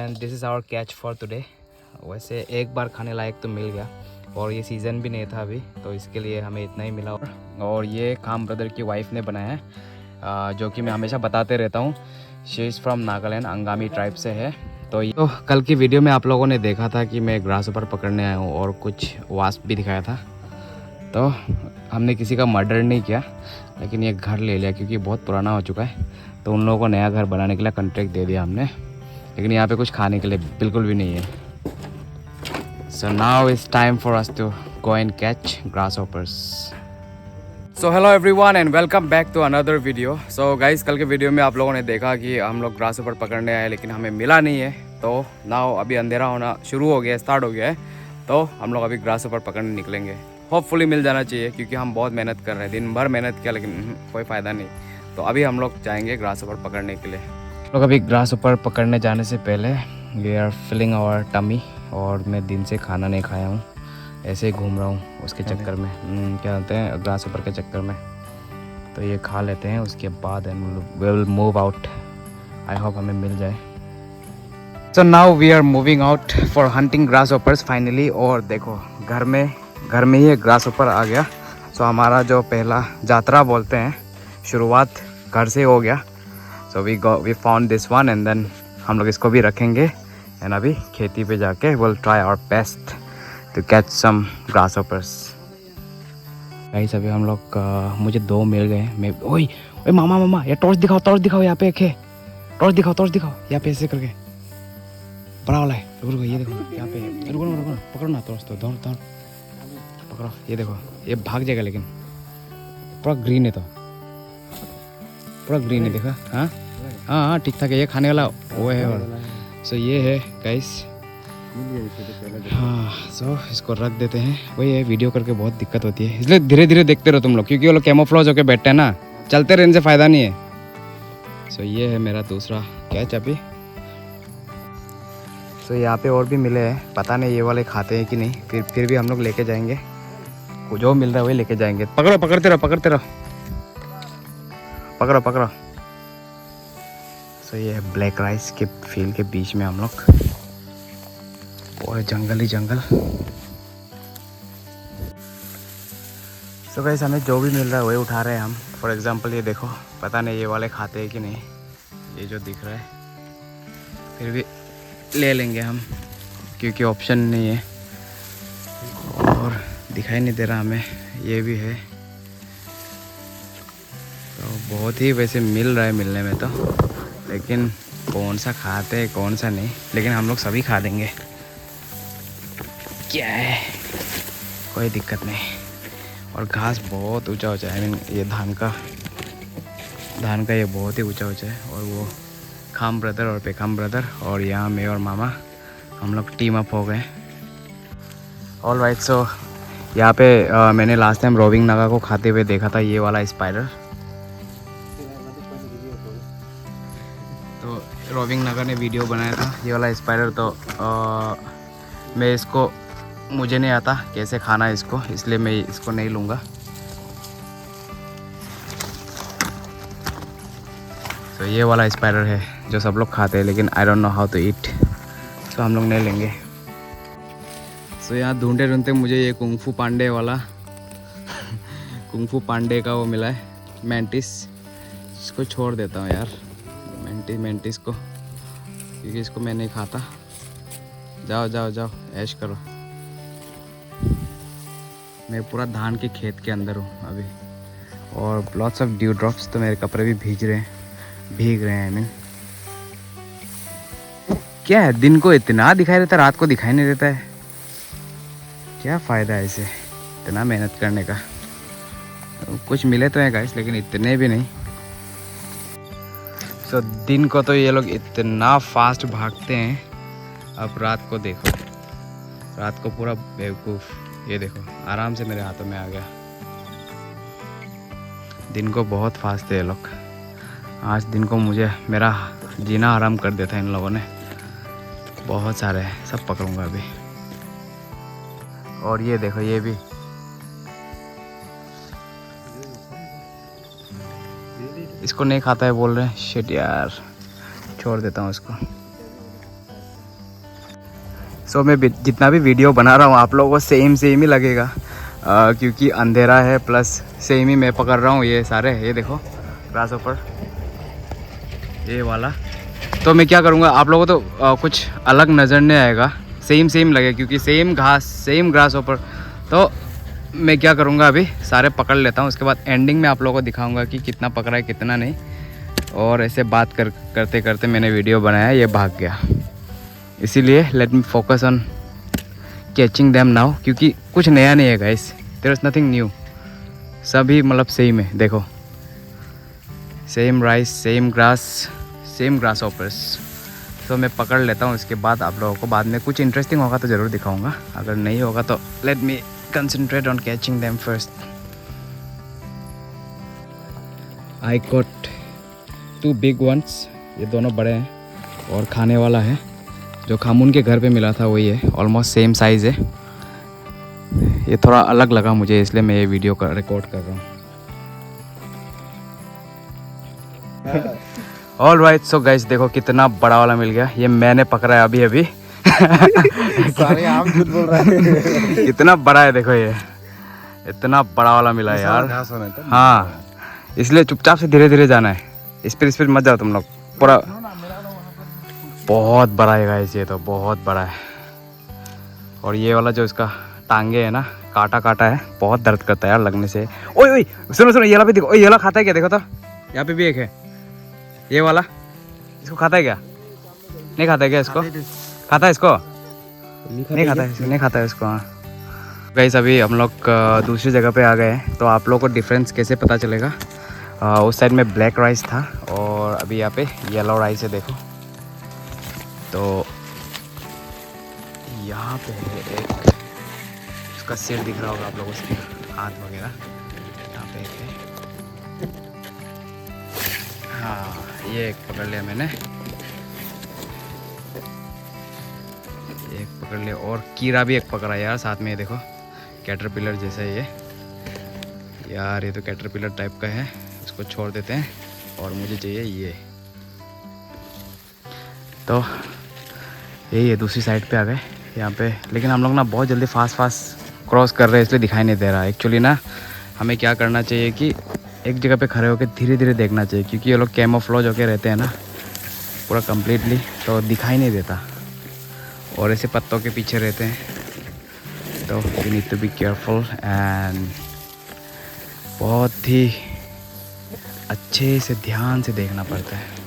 And this is our catch for today. वैसे एक बार खाने लायक तो मिल गया और ये सीज़न भी नहीं था अभी, तो इसके लिए हमें इतना ही मिला। और ये खाम ब्रदर की वाइफ ने बनाया है, जो कि मैं हमेशा बताते रहता हूँ। She is from Nagaland, Angami tribe से है। तो कल की वीडियो में आप लोगों ने देखा था कि मैं ग्रास ऊपर पकड़ने आया हूँ और कुछ वास्प भी दिखाया था। तो हमने किसी का मर्डर नहीं किया, लेकिन ये घर ले लिया क्योंकि बहुत पुराना हो चुका है। तो उन लोगों को नया घर बनाने के लिए कॉन्ट्रैक्ट दे दिया हमने, लेकिन यहाँ पे कुछ खाने के लिए बिल्कुल भी नहीं है। So now it's time for us to go and catch grasshoppers. So hello everyone and welcome back to another video. So guys, कल के वीडियो में आप लोगों ने देखा कि हम लोग ग्रासहोपर पकड़ने आए लेकिन हमें मिला नहीं है। तो नाउ अभी अंधेरा होना शुरू हो गया है, स्टार्ट हो गया है। तो हम लोग अभी ग्रासहोपर पकड़ने निकलेंगे। होपफुली मिल जाना चाहिए क्योंकि हम बहुत मेहनत कर रहे हैं, दिन भर मेहनत किया लेकिन कोई फ़ायदा नहीं। तो अभी हम लोग जाएंगे ग्रासहोपर पकड़ने के लिए। लोग अभी ग्रासहोपर पकड़ने जाने से पहले we are filling our tummy, और मैं दिन से खाना नहीं खाया हूँ, ऐसे ही घूम रहा हूँ उसके चक्कर में, क्या कहते हैं, ग्रासहोपर के चक्कर में। तो ये खा लेते हैं, उसके बाद we will move out. I hope हमें मिल जाए। So now we are moving out for hunting grasshoppers finally. और देखो घर में ही ग्रासहोपर आ गया। सो हमारा जो पहला यात्रा बोलते हैं, शुरुआत घर से हो गया। So we found this one and then हम लोग इसको भी रखेंगे एंड अभी खेती पे जाके will try our best to catch some grasshoppers. Guys अभी हम लोग मुझे 2 मिल गए। मैं ओए मामा ये टॉर्च दिखाओ यहाँ पे एक है। टॉर्च दिखाओ यहाँ पे ऐसे करके, बड़ा वाला है। रुको ये देखो यहाँ पे, रुको पकड़ो ना टॉर्च, तो दौड़ पकड़ो। ये देखो ये भाग जाएगा लेकिन पूरा ग्रीन है, तो पूरा ग्रीन है, देखा। हाँ ठीक ठाक है, ये खाने वाला वो है। और सो ये है गाइस। हाँ सो इसको रख देते हैं। वही है, वीडियो करके बहुत दिक्कत होती है, इसलिए धीरे धीरे देखते रहो तुम लोग, क्योंकि वो लोग कैमोफ्लेज होकर बैठते हैं ना, चलते रहने से फ़ायदा नहीं है। सो ये है मेरा दूसरा कैच अभी। सो यहाँ पे और भी मिले हैं, पता नहीं ये वाले खाते हैं कि नहीं, फिर भी हम लोग लेके जाएंगे। जो मिल रहा है वही लेके जाएंगे। पकड़ते रहो पकड़ो। सो ये है ब्लैक राइस के फील्ड के बीच में हम लोग, और जंगल ही जंगल। सो गाइस हमें जो भी मिल रहा है वही उठा रहे हैं हम। फॉर एग्जांपल ये देखो, पता नहीं ये वाले खाते हैं कि नहीं, ये जो दिख रहा है, फिर भी ले लेंगे हम क्योंकि ऑप्शन नहीं है और दिखाई नहीं दे रहा हमें। ये भी है, तो बहुत ही वैसे मिल रहा है मिलने में तो, लेकिन कौन सा खाते हैं कौन सा नहीं, लेकिन हम लोग सभी खा देंगे, क्या है, कोई दिक्कत नहीं। और घास बहुत ऊंचा है, आई मीन ये धान का ये बहुत ही ऊंचा है। और वो खाम ब्रदर और पेखाम ब्रदर और यहाँ मैं और मामा, हम लोग टीम अप हो गए। ऑल राइट, सो यहाँ पे मैंने लास्ट टाइम रोविंग नागा को खाते हुए देखा था, ये वाला स्पाइडर। तो रोविंग नागा ने वीडियो बनाया था ये वाला स्पाइडर। तो मैं इसको, मुझे नहीं आता कैसे खाना है इसको, इसलिए मैं इसको नहीं लूँगा। तो ये वाला स्पाइडर है जो सब लोग खाते हैं, लेकिन I don't know how to eat, तो हम लोग नहीं लेंगे। सो यहाँ ढूंढते मुझे ये कुंग-फू पांडे वाला कुंग-फू पांडे का वो मिला है, मैंटिस। इसको छोड़ देता हूँ यार, मैंटिस को, क्योंकि इसको मैं नहीं खाता। जाओ ऐश करो। मैं पूरा धान के खेत के अंदर हूँ अभी, और लॉट्स ऑफ ड्यू ड्रॉप्स, तो मेरे कपड़े भी भीग रहे हैं। आई मीन क्या है, दिन को इतना दिखाई देता है, रात को दिखाई नहीं देता है, क्या फ़ायदा है इसे इतना मेहनत करने का। कुछ मिले तो हैं गाइस, लेकिन इतने भी नहीं। सो दिन को तो ये लोग इतना फास्ट भागते हैं, अब रात को देखो, रात को पूरा बेवकूफ़। ये देखो आराम से मेरे हाथों में आ गया। दिन को बहुत फास्ट है ये लोग। आज दिन को मेरा जीना आराम कर देता है इन लोगों ने। बहुत सारे हैं, सब पकड़ूंगा अभी। और ये देखो, ये भी इसको नहीं खाता है बोल रहे हैं। शिट यार, छोड़ देता हूँ इसको। सो मैं जितना भी वीडियो बना रहा हूँ आप लोगों को सेम ही लगेगा, क्योंकि अंधेरा है प्लस सेम ही मैं पकड़ रहा हूँ ये सारे। ये देखो ग्रास ऊपर ये वाला। तो मैं क्या करूँगा, आप लोगों को तो कुछ अलग नज़र नहीं आएगा, सेम लगे क्योंकि सेम घास सेम ग्रास ऊपर। तो मैं क्या करूँगा, अभी सारे पकड़ लेता हूँ, उसके बाद एंडिंग में आप लोगों को दिखाऊँगा कि कितना पकड़ा है कितना नहीं। और ऐसे बात करते करते मैंने वीडियो बनाया, ये भाग गया, इसीलिए let me focus on catching them now, क्योंकि कुछ नया नहीं है guys, there is nothing new, सभी मतलब सेम है। देखो same rice same grasshoppers. तो मैं पकड़ लेता हूँ, उसके बाद आप लोगों को बाद में कुछ इंटरेस्टिंग होगा तो ज़रूर दिखाऊंगा, अगर नहीं होगा तो let me concentrate on catching them first. I got 2 big ones, ये दोनों बड़े हैं और खाने वाला है, जो खामुन के घर पे मिला था वही है, ऑलमोस्ट सेम साइज़ है। ये थोड़ा अलग लगा मुझे, इसलिए मैं ये वीडियो का रिकॉर्ड कर रहा हूँ। ऑल राइट, सो गाइस देखो कितना बड़ा वाला मिल गया, ये मैंने पकड़ा है अभी सारे आम झूठ बोल रहे हैं। कितना बड़ा है देखो, ये इतना बड़ा वाला मिला है यार। हाँ, इसलिए चुपचाप से धीरे धीरे जाना है, स्पीड मत जाओ तुम लोग, पूरा बहुत बड़ा है गाइस, ये तो बहुत बड़ा है। और ये वाला जो इसका टांगे है ना, काटा है, बहुत दर्द करता है यार लगने से। ओए सुनो ये वाला भी देखो, ये वाला खाता है क्या, देखो तो यहाँ पे भी एक है ये वाला, इसको खाता है क्या, नहीं खाता है क्या, इसको खाता है, इसको नहीं खाता है इसको। हाँ गाइस, अभी हम लोग दूसरी जगह पे आ गए हैं, तो आप लोगों को डिफरेंस कैसे पता चलेगा। उस साइड में ब्लैक राइस था और अभी यहाँ पे येलो राइस है, देखो। तो यहाँ पे है एक, उसका सिर दिख रहा होगा आप लोगों को, हाथ वगैरह यहाँ पे एक है। हाँ, ये एक पकड़ लिया मैंने, एक पकड़ लिया, और कीड़ा भी एक पकड़ा यार साथ में, ये देखो कैटरपिलर जैसा है ये यार, ये तो कैटरपिलर टाइप का है, इसको छोड़ देते हैं और मुझे चाहिए ये। तो यही है, दूसरी साइड पे आ गए यहाँ पे, लेकिन हम लोग ना बहुत जल्दी फास्ट क्रॉस कर रहे हैं, इसलिए दिखाई नहीं दे रहा। एक्चुअली ना हमें क्या करना चाहिए कि एक जगह पे खड़े होकर धीरे धीरे देखना चाहिए, क्योंकि ये लोग कैमोफ्लेज होके रहते हैं ना पूरा कंप्लीटली, तो दिखाई नहीं देता, और ऐसे पत्तों के पीछे रहते हैं, तो you need to be careful and बहुत ही अच्छे से ध्यान से देखना पड़ता है।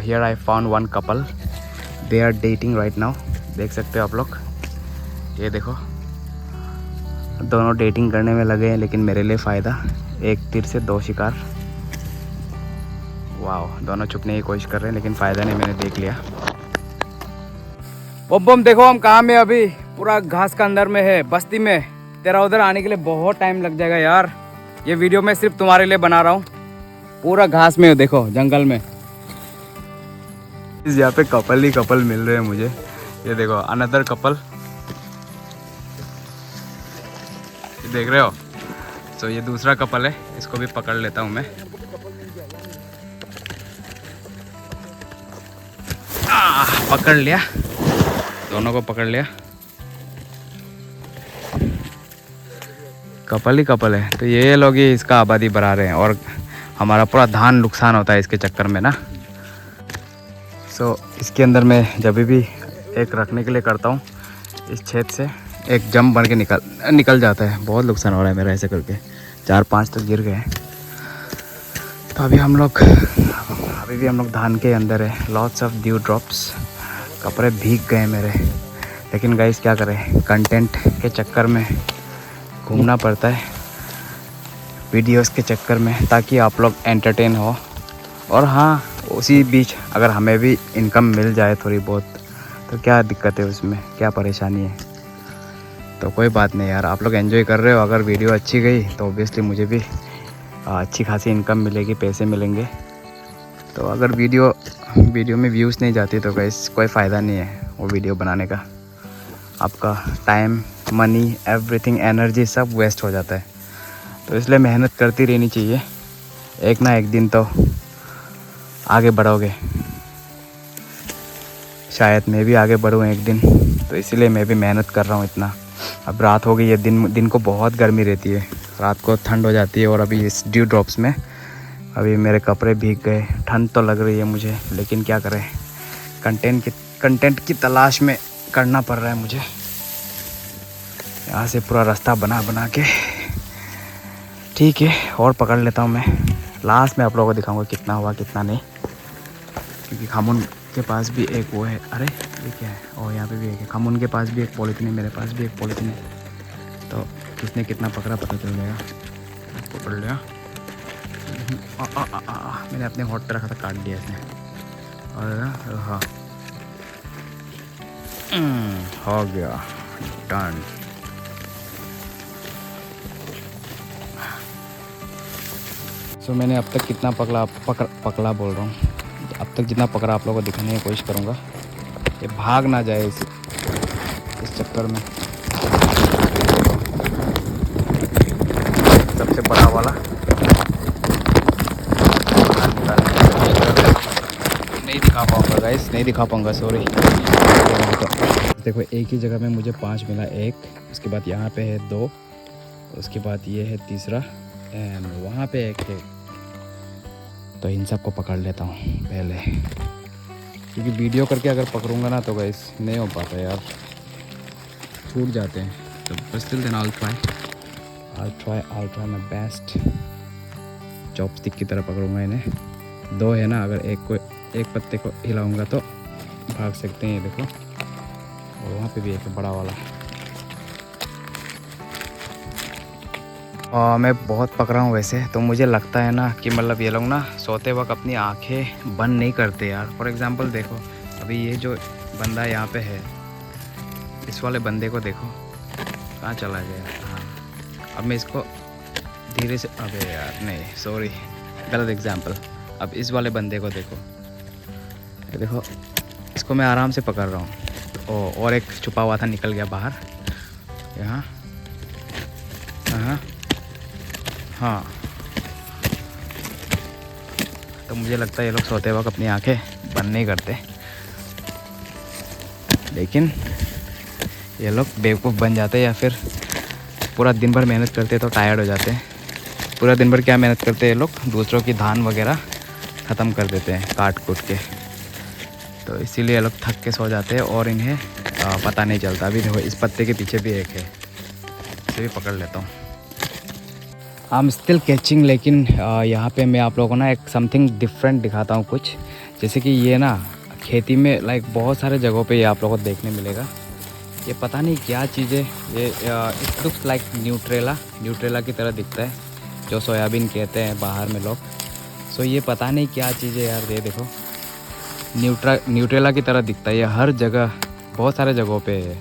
Here I found one couple, they are dating right now, देख सकते हो आप लोग, ये देखो दोनों डेटिंग करने में लगे हैं, लेकिन मेरे लिए फ़ायदा, एक तीर से 2 शिकार। वाह, दोनों छुपने की कोशिश कर रहे हैं लेकिन फ़ायदा नहीं, मैंने देख लिया। बम देखो हम कहाँ में, अभी पूरा घास का अंदर में है, बस्ती में। तेरा उधर आने के लिए बहुत टाइम लग जाएगा यार, ये वीडियो मैं सिर्फ तुम्हारे लिए बना रहा हूँ। पूरा घास में देखो, जंगल में। यहाँ पे कपल ही कपल मिल रहे हैं मुझे, ये देखो अनदर कपल, देख रहे हो। तो ये दूसरा कपल है, इसको भी पकड़ लेता हूँ मैं। पकड़ लिया, दोनों को पकड़ लिया, कपल ही कपल है। तो ये लोग ही इसका आबादी बढ़ा रहे हैं और हमारा पूरा धान नुकसान होता है इसके चक्कर में ना। सो इसके अंदर मैं जब भी एक रखने के लिए करता हूँ, इस छेद से एक जंप बन के निकल जाता है। बहुत नुकसान हो रहा है मेरा ऐसे करके, 4-5 तो गिर गए। तो अभी भी हम लोग धान के अंदर है। लॉट्स ऑफ ड्यू ड्रॉप्स, कपड़े भीग गए मेरे, लेकिन गाइस क्या करें, कंटेंट के चक्कर में घूमना पड़ता है, वीडियोस के चक्कर में, ताकि आप लोग एंटरटेन हो। और हाँ, उसी बीच अगर हमें भी इनकम मिल जाए थोड़ी बहुत, तो क्या दिक्कत है उसमें, क्या परेशानी है। तो कोई बात नहीं यार, आप लोग एंजॉय कर रहे हो, अगर वीडियो अच्छी गई तो ऑब्वियसली मुझे भी अच्छी खासी इनकम मिलेगी, पैसे मिलेंगे। तो अगर वीडियो में व्यूज़ नहीं जाती तो गाइस कोई फ़ायदा नहीं है वो वीडियो बनाने का, आपका टाइम, मनी, एवरीथिंग, एनर्जी सब वेस्ट हो जाता है। तो इसलिए मेहनत करती रहनी चाहिए, एक ना एक दिन तो आगे बढ़ोगे। शायद मैं भी आगे बढ़ूँ एक दिन, तो इसीलिए मैं भी मेहनत कर रहा हूँ इतना। अब रात हो गई है, दिन को बहुत गर्मी रहती है, रात को ठंड हो जाती है। और अभी इस ड्यू ड्रॉप्स में अभी मेरे कपड़े भीग गए, ठंड तो लग रही है मुझे, लेकिन क्या करें, कंटेंट की तलाश में करना पड़ रहा है मुझे। यहाँ से पूरा रास्ता बना बना के, ठीक है, और पकड़ लेता हूँ मैं। लास्ट में आप लोगों को दिखाऊंगा कितना हुआ कितना नहीं, क्योंकि खामुन के पास भी एक वो है। अरे ये क्या है, और यहाँ पे भी एक है। खामुन के पास भी एक पॉलीथीन है, मेरे पास भी एक पॉलीथीन है, तो किसने कितना पकड़ा पता चल जाएगा। पकड़ लिया। मैंने अपने हॉट पे रखा था, काट दिया इसने। और हाँ, हो गया डन। सो मैंने अब तक कितना पकड़ा बोल रहा हूँ, अब तक जितना पकड़ा आप लोगों को दिखाने की कोशिश करूँगा, ये भाग ना जाए इस चक्कर में। सबसे बड़ा वाला नहीं दिखा पाऊँगा गाइस, नहीं दिखा पाऊँगा, सॉरी। देखो एक ही जगह में मुझे 5 मिला, एक, उसके बाद यहाँ पे है 2, उसके बाद ये है तीसरा, एंड वहाँ पे एक है। तो इन सब को पकड़ लेता हूँ पहले, क्योंकि वीडियो करके अगर पकड़ूंगा ना तो गाइस नहीं हो पाता यार, छूट जाते हैं। तो still then I'll try my best। Chopstick की तरह पकड़ूंगा इन्हें। 2 है ना, अगर एक पत्ते को हिलाऊंगा तो भाग सकते हैं, ये देखो। और वहाँ पे भी एक बड़ा वाला। मैं बहुत पक रहा हूँ वैसे, तो मुझे लगता है ना कि मतलब ये लोग ना सोते वक्त अपनी आंखें बंद नहीं करते यार। फॉर एग्जांपल देखो, अभी ये जो बंदा यहाँ पे है, इस वाले बंदे को देखो कहाँ चला गया। हाँ, अब मैं इसको धीरे से, अबे यार नहीं, सॉरी, गलत एग्जांपल। अब इस वाले बंदे को देखो, ये देखो, इसको मैं आराम से पकड़ रहा हूँ। और एक छुपा हुआ था, निकल गया बाहर यहाँ। हाँ, तो मुझे लगता है ये लोग सोते वक्त अपनी आंखें बंद नहीं करते, लेकिन ये लोग बेवकूफ़ बन जाते हैं, या फिर पूरा दिन भर मेहनत करते तो टायर्ड हो जाते हैं। पूरा दिन भर क्या मेहनत करते हैं ये लोग, दूसरों की धान वगैरह ख़त्म कर देते हैं काट कूट के, तो इसीलिए ये लोग थक के सो जाते हैं और इन्हें पता नहीं चलता। अभी देखो इस पत्ते के पीछे भी एक है, इसे भी पकड़ लेता हूँ। आई एम स्टिल कैचिंग, लेकिन यहाँ पे मैं आप लोगों को ना एक समथिंग डिफरेंट दिखाता हूँ कुछ। जैसे कि ये ना खेती में लाइक बहुत सारे जगहों पे ये आप लोगों को देखने मिलेगा। ये पता नहीं क्या चीज़ है, ये इट लुक्स लाइक न्यूट्रेला की तरह दिखता है, जो सोयाबीन कहते हैं बाहर में लोग। सो ये पता नहीं क्या चीज़ है यार, ये देखो न्यूट्रेला की तरह दिखता है। ये हर जगह, बहुत सारे जगहों पे है।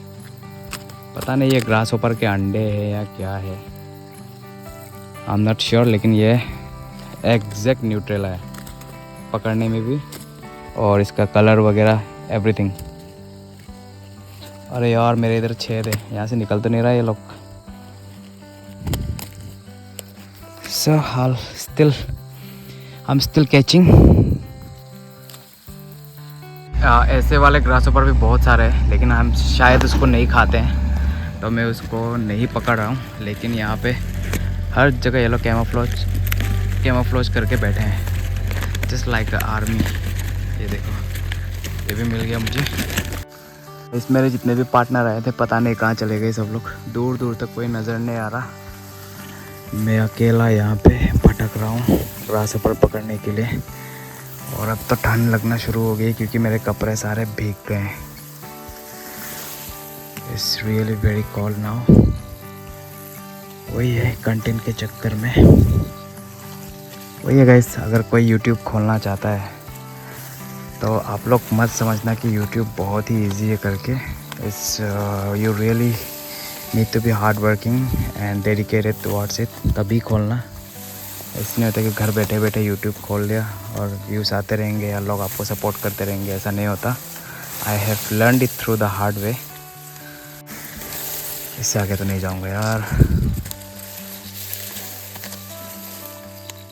पता नहीं ये ग्रास होपर के अंडे हैं या क्या है, आई एम नॉट श्योर, लेकिन ये एग्जैक्ट न्यूट्रेला है पकड़ने में भी, और इसका कलर वगैरह एवरीथिंग। अरे यार मेरे इधर छेद है, यहाँ से निकल तो नहीं रहा ये लोग। सो हाल still I am still catching. ऐसे वाले ग्रासों पर भी बहुत सारे हैं, लेकिन हम शायद उसको नहीं खाते हैं, तो मैं उसको नहीं पकड़ रहा हूँ। लेकिन यहाँ पे हर जगह ये लोग कैमोफ्लेज करके बैठे हैं, जस्ट लाइक आर्मी। ये देखो, ये भी मिल गया मुझे। इस मेरे जितने भी पार्टनर आए थे, पता नहीं कहाँ चले गए सब लोग, दूर दूर तक कोई नज़र नहीं आ रहा। मैं अकेला यहाँ पे भटक रहा हूँ ग्रास पर पकड़ने के लिए। और अब तो ठंड लगना शुरू हो गई, क्योंकि मेरे कपड़े सारे भीग गए हैं। It's really very cold now. वही है कंटेंट के चक्कर में, वही है गाइस। अगर कोई यूट्यूब खोलना चाहता है तो आप लोग मत समझना कि यूट्यूब बहुत ही इजी है करके। It's you really need to be hard working and dedicated towards it, तभी खोलना। इसलिए होता है कि घर बैठे बैठे यूट्यूब खोल लिया और व्यूज़ आते रहेंगे या लोग आपको सपोर्ट करते रहेंगे, ऐसा नहीं होता। I have learned it through the hard way. इससे आगे तो नहीं जाऊंगा यार।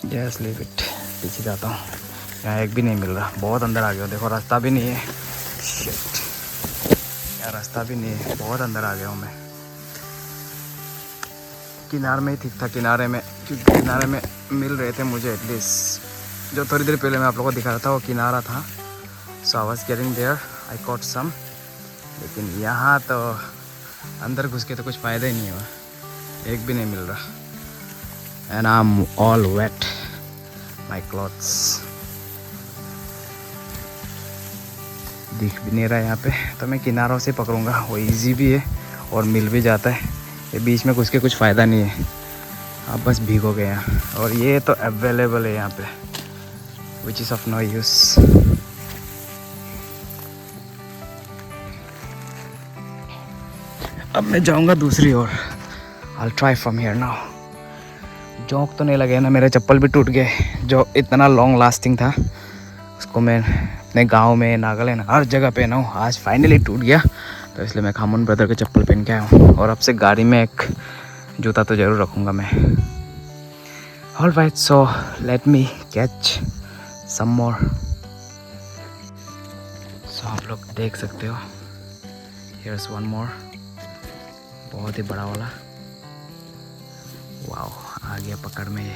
जस्ट लीव इट, पीछे जाता हूँ। यहाँ एक भी नहीं मिल रहा, बहुत अंदर आ गया, देखो रास्ता भी नहीं है, शिट, यार रास्ता भी नहीं है, बहुत अंदर आ गया हूँ मैं। किनारे में ही ठीक था, किनारे में, क्योंकि किनारे में मिल रहे थे मुझे एटलीस्ट। जो थोड़ी देर पहले मैं आप लोगों को दिखा रहा था वो किनारा था। So I was getting there, I caught some. लेकिन यहाँ तो अंदर घुस के तो कुछ फ़ायदा ही नहीं हुआ, एक भी नहीं मिल रहा। And I am all wet, my clothes. दिख भी नहीं रहा यहाँ पे, तो मैं किनारों से पकड़ूंगा, वो इजी भी है और मिल भी जाता है। ये बीच में घुस के कुछ फ़ायदा नहीं है, आप बस भीगोगे यहाँ। और ये तो अवेलेबल है यहाँ पे, which is of no use. अब मैं जाऊँगा दूसरी ओर। I'll try from here now। जोंक तो नहीं लगे ना, मेरे चप्पल भी टूट गए जो इतना लॉन्ग लास्टिंग था। उसको मैं अपने गांव में, नागालैंड, हर जगह पहना हूँ, आज फाइनली टूट गया। तो इसलिए मैं खामुन ब्रदर के चप्पल पहन के आया हूँ। और अब से गाड़ी में एक जूता तो ज़रूर रखूँगा मैं। All right, so let me catch some more. So आप लोग देख सकते हो, हियर्स वन मोर, बहुत ही बड़ा वाला। वाओ, आ गया पकड़ में ये।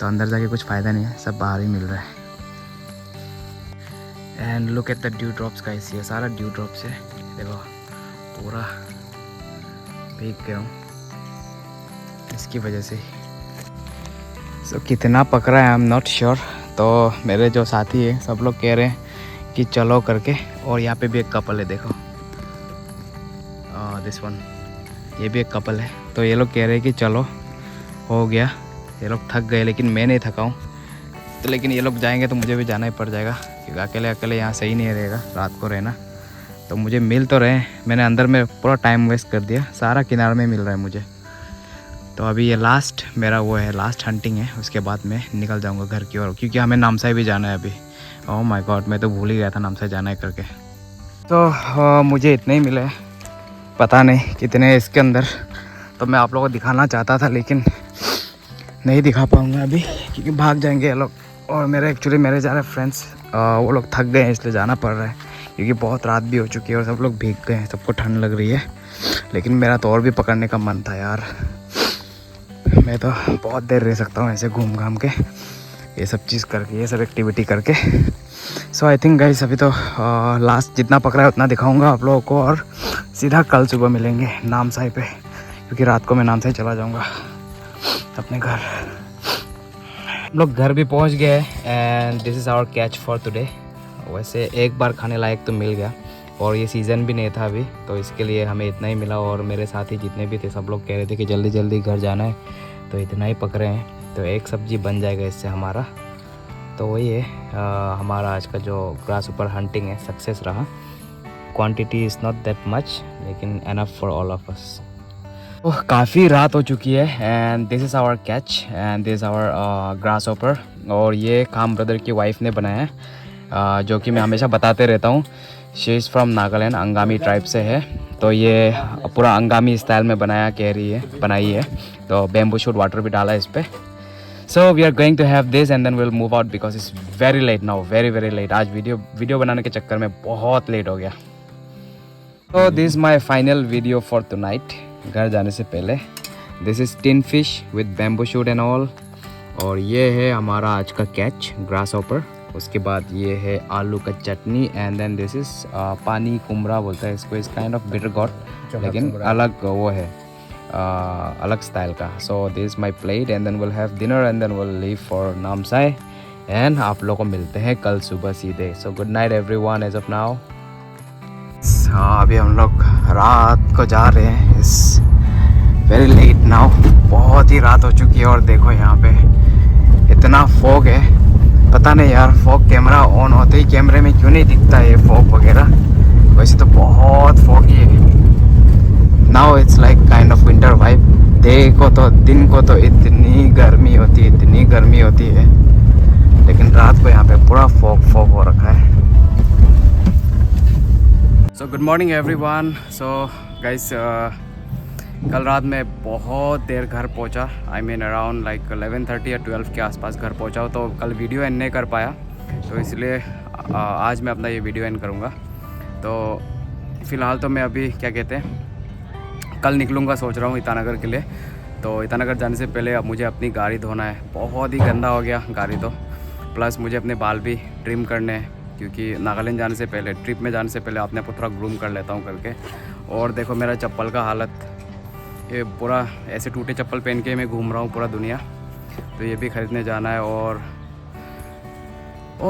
तो अंदर जाके कुछ फ़ायदा नहीं है, सब बाहर ही मिल रहा है। And look at the due drops guys, ये सारा ड्यू ड्रॉप्स है। देखो पूरा भीग गया हूँ इसकी वजह से। सो कितना पकड़ा है आई एम नॉट श्योर। तो मेरे जो साथी है सब लोग कह रहे हैं कि चलो करके। और यहाँ पे भी एक कपल है, देखो दिस वन, ये भी एक कपल है। तो ये लोग कह रहे हैं कि चलो हो गया, ये लोग थक गए, लेकिन मैं नहीं थका हूँ। तो लेकिन ये लोग जाएंगे तो मुझे भी जाना ही पड़ जाएगा, क्योंकि अकेले अकेले यहाँ सही नहीं रहेगा रात को रहना। तो मुझे मिल तो रहे, मैंने अंदर में पूरा टाइम वेस्ट कर दिया, सारा किनारे में मिल रहा है मुझे। तो अभी ये लास्ट मेरा वो है, लास्ट हंटिंग है, उसके बाद मैं निकल जाऊँगा घर की ओर, क्योंकि हमें नामसाई भी जाना है अभी। ओह माय गॉड, मैं तो भूल ही गया था नामसाई जाना है करके। तो मुझे इतने ही मिले, पता नहीं कितने हैं इसके अंदर। तो मैं आप लोगों को दिखाना चाहता था, लेकिन नहीं दिखा पाऊँगा अभी, क्योंकि भाग जाएंगे ये लोग। और मेरे मेरे सारे फ्रेंड्स वो लोग थक गए हैं, इसलिए जाना पड़ रहा है, क्योंकि बहुत रात भी हो चुकी है और सब लोग भीग गए हैं, सबको ठंड लग रही है। लेकिन मेरा तो और भी पकड़ने का मन था यार, मैं तो बहुत देर रह सकता हूँ ऐसे घूम घाम के, ये सब चीज़ करके, ये सब एक्टिविटी करके। सो आई थिंक गाइस अभी तो लास्ट जितना पकड़ा है उतना दिखाऊंगा आप लोगों को, और सीधा कल सुबह मिलेंगे नामसाई पे, क्योंकि रात को मैं नामसाई चला जाऊंगा अपने घर। हम लोग घर भी पहुंच गए and this is our catch for today. वैसे एक बार खाने लायक तो मिल गया, और ये सीज़न भी नहीं था अभी, तो इसके लिए हमें इतना ही मिला। और मेरे साथी जितने भी थे सब लोग कह रहे थे कि जल्दी जल्दी घर जाना है, तो इतना ही पकड़े हैं, तो एक सब्जी बन जाएगा इससे हमारा। तो वही है हमारा आज का जो ग्रास ऊपर हंटिंग है, सक्सेस रहा। Quantity is not that much, लेकिन enough for all of us. तो काफ़ी रात हो चुकी है and this is our catch and this is our grasshopper. और ये खाम ब्रदर की वाइफ ने बनाया है, जो कि मैं हमेशा बताते रहता हूँ। She is from Nagaland, Angami tribe से है। तो ये पूरा अंगामी स्टाइल में बनाई है। तो बैम्बू शूट वाटर भी डाला है इस पर। So we are going to have this and then will move out, because it's very late now, very very late. आज वीडियो बनाने के चक्कर में बहुत लेट हो गया। तो this is my final video for tonight, घर जाने से पहले। This is tin fish with bamboo shoot and all. और ये है हमारा आज का कैच, ग्रास हॉपर। उसके बाद ये है आलू का चटनी एंड देन दिस इज़ पानी कुमड़ा बोलता है इसको, इस काइंड ऑफ बिटर गॉट, लेकिन अलग वो है, अलग स्टाइल का। So this is my plate and then will have dinner and then will leave for Namsai. And आप लोगों को मिलते हैं कल सुबह सीधे। So good night everyone as of now. अभी हम लोग रात को जा रहे हैं, इस वेरी लेट नाउ, बहुत ही रात हो चुकी है। और देखो यहाँ पे इतना फॉग है, पता नहीं यार, फॉग कैमरा ऑन होते ही कैमरे में क्यों नहीं दिखता है फॉग वगैरह। वैसे तो बहुत फॉगी है। Now it's like kind of winter vibe. देखो तो दिन को तो इतनी गर्मी होती है, लेकिन रात को यहाँ पे पूरा फॉग हो रखा है। So good morning everyone. सो गाइस कल रात में बहुत देर घर पहुंचा, आई मीन अराउंड लाइक 11:30 या 12 के आसपास घर पहुंचा हूँ। तो कल वीडियो एंड नहीं कर पाया, तो इसलिए आज मैं अपना ये वीडियो एंड करूँगा। तो फ़िलहाल तो मैं अभी क्या कहते हैं कल निकलूँगा सोच रहा हूँ ईटानगर के लिए। तो ईटानगर जाने से पहले अब मुझे अपनी गाड़ी धोना है, बहुत ही गंदा हो गया गाड़ी तो। प्लस मुझे अपने बाल भी ट्रिम करने हैं, क्योंकि नागालैंड जाने से पहले, ट्रिप में जाने से पहले अपने को थोड़ा ग्रूम कर लेता हूँ करके। और देखो मेरा चप्पल का हालत, ये पूरा ऐसे टूटे चप्पल पहन के मैं घूम रहा हूँ पूरा दुनिया। तो ये भी ख़रीदने जाना है। और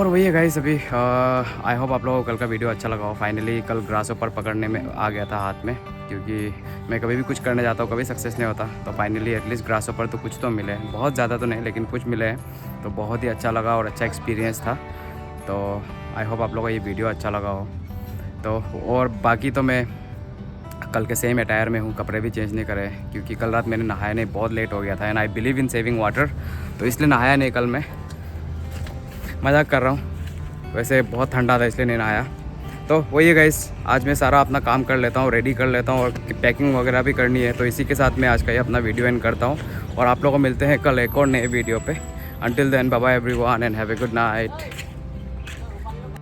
वही है गाइस अभी। आई होप आप लोगों को कल का वीडियो अच्छा लगा हो। फाइनली कल ग्रास ऊपर पकड़ने में आ गया था हाथ में, क्योंकि मैं कभी भी कुछ करने जाता हूँ कभी सक्सेस नहीं होता। तो फाइनली एटलीस्ट ग्रास ऊपर तो कुछ तो मिले हैं, बहुत ज़्यादा तो नहीं लेकिन कुछ मिले हैं। तो बहुत ही अच्छा लगा और अच्छा एक्सपीरियंस था। तो आई होप आप लोगों को ये वीडियो अच्छा लगा हो। तो और बाकी तो मैं कल के सेम अटायर में हूँ, कपड़े भी चेंज नहीं करे, क्योंकि कल रात मैंने नहाया नहीं, बहुत लेट हो गया था। And I believe in saving water, तो इसलिए नहाया नहीं कल मैं। मजाक कर रहा हूँ, वैसे बहुत ठंडा था इसलिए नहीं नहाया। तो वही है गाइस, आज मैं सारा अपना काम कर लेता हूँ, रेडी कर लेता हूँ और पैकिंग वगैरह भी करनी है। तो इसी के साथ मैं आज का ये अपना वीडियो एंड करता हूँ और आप लोगों को मिलते हैं कल एक और नए वीडियो पे। Until then bye bye everyone and have a good night.